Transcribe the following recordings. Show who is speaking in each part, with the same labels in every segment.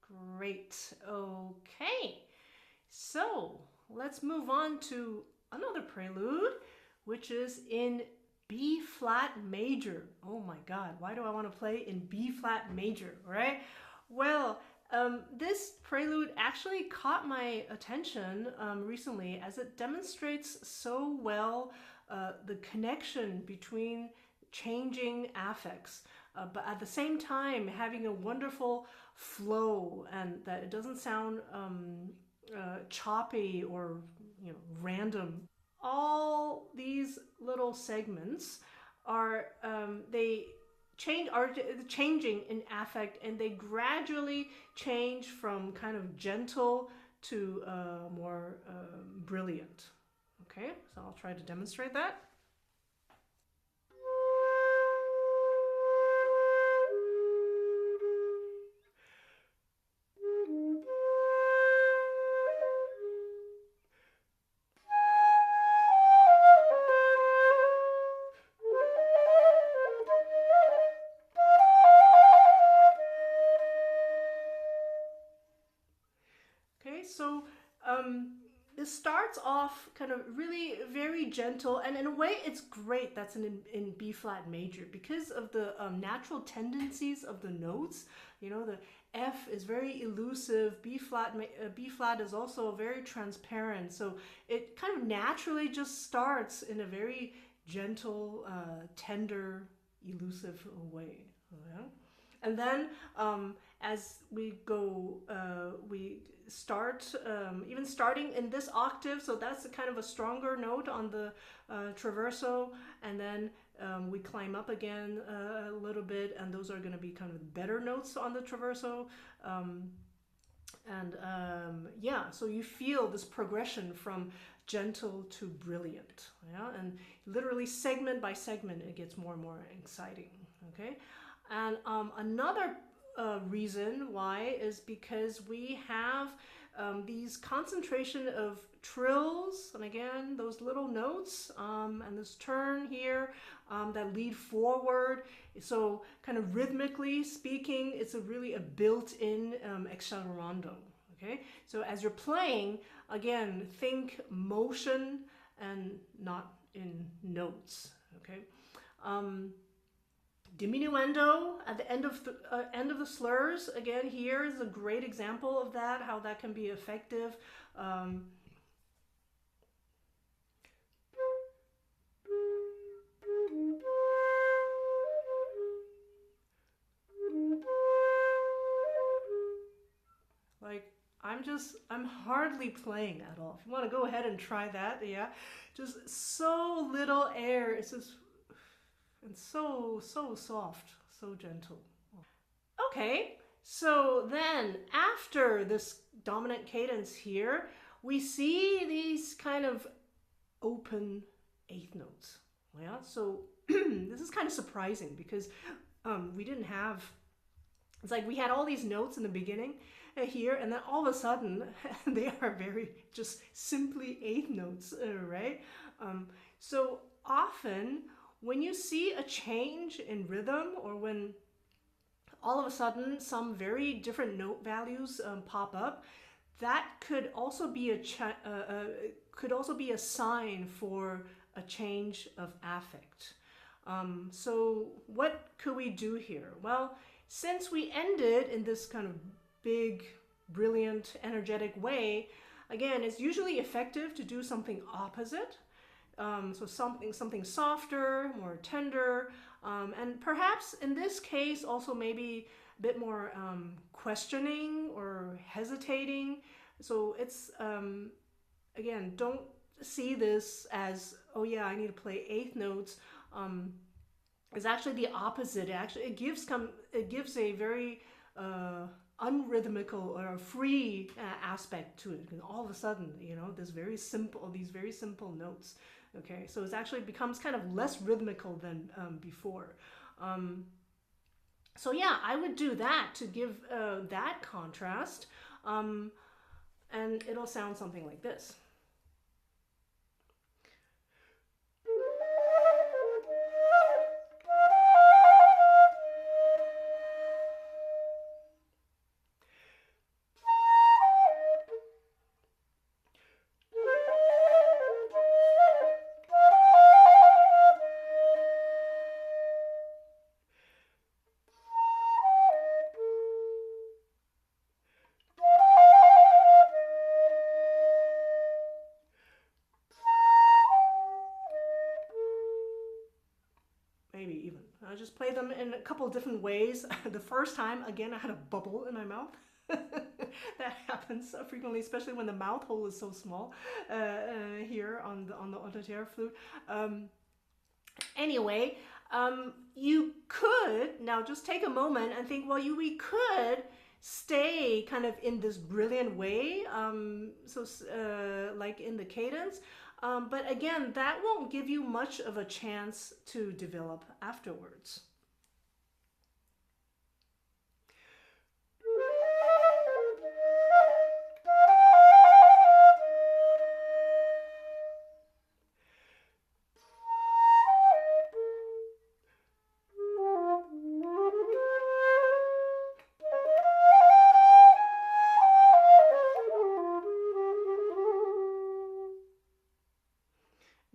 Speaker 1: Great. Okay. So let's move on to another prelude, which is in B flat major. Oh my God, why do I want to play in B flat major, right? Well, this prelude actually caught my attention recently as it demonstrates so well the connection between changing affects, but at the same time having a wonderful flow, and that it doesn't sound choppy or random. All these little segments are they change are changing in affect, and they gradually change from kind of gentle to more brilliant. Okay, so I'll try to demonstrate that. Okay, so this starts off kind of really very gentle, and in a way it's great that's in B flat major because of the natural tendencies of the notes. You know, the F is very elusive, B flat is also very transparent, so it kind of naturally just starts in a very gentle, tender, elusive way. Yeah? And then as we go, we start, even starting in this octave, so that's kind of a stronger note on the traverso, and then we climb up again a little bit, and those are going to be kind of better notes on the traverso. Yeah, so you feel this progression from gentle to brilliant, yeah, and literally segment by segment it gets more and more exciting. Okay, and another reason why is because we have these concentration of trills, and again those little notes, and this turn here that lead forward. So kind of rhythmically speaking, it's really a built-in accelerando. Okay, so as you're playing, again, think motion and not in notes. Okay. Diminuendo at the end of the slurs. Again, here is a great example of that, how that can be effective. Like, I'm hardly playing at all. If you want to go ahead and try that, yeah, just so little air. It's just, and so soft, so gentle. Okay, so then after this dominant cadence here, we see these kind of open eighth notes. Yeah, so this is kind of surprising because we didn't have, it's like we had all these notes in the beginning here, and then all of a sudden they are very just simply eighth notes, right? So often when you see a change in rhythm, or when all of a sudden some very different note values pop up, that could also be a sign for a change of affect. So what could we do here? Well, since we ended in this kind of big, brilliant, energetic way, again, it's usually effective to do something opposite. So something softer, more tender, and perhaps in this case also maybe a bit more questioning or hesitating. So it's, again, don't see this as, oh yeah, I need to play eighth notes. It's actually the opposite. It gives a very unrhythmical or free aspect to it. And all of a sudden, these very simple notes. Okay, so it actually becomes kind of less rhythmical than before. So yeah, I would do that to give that contrast, and it'll sound something like this. I just play them in a couple different ways. The first time, again, I had a bubble in my mouth. That happens frequently, especially when the mouth hole is so small here on the Hotteterre flute. Anyway, you could now just take a moment and think, well, we could stay kind of in this brilliant way, like in the cadence. But again, that won't give you much of a chance to develop afterwards.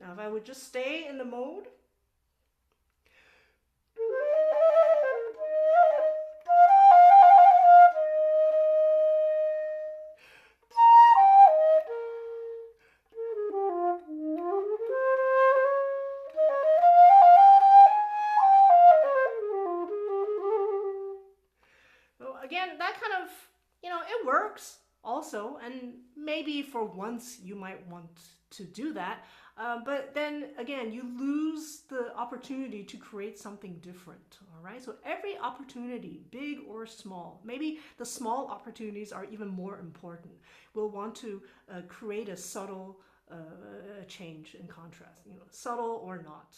Speaker 1: Now, if I would just stay in the mode. So again, that kind of, it works also, and maybe for once you might want to do that. But then again, you lose the opportunity to create something different. All right. So every opportunity, big or small, maybe the small opportunities are even more important. We'll want to create a subtle change in contrast, subtle or not.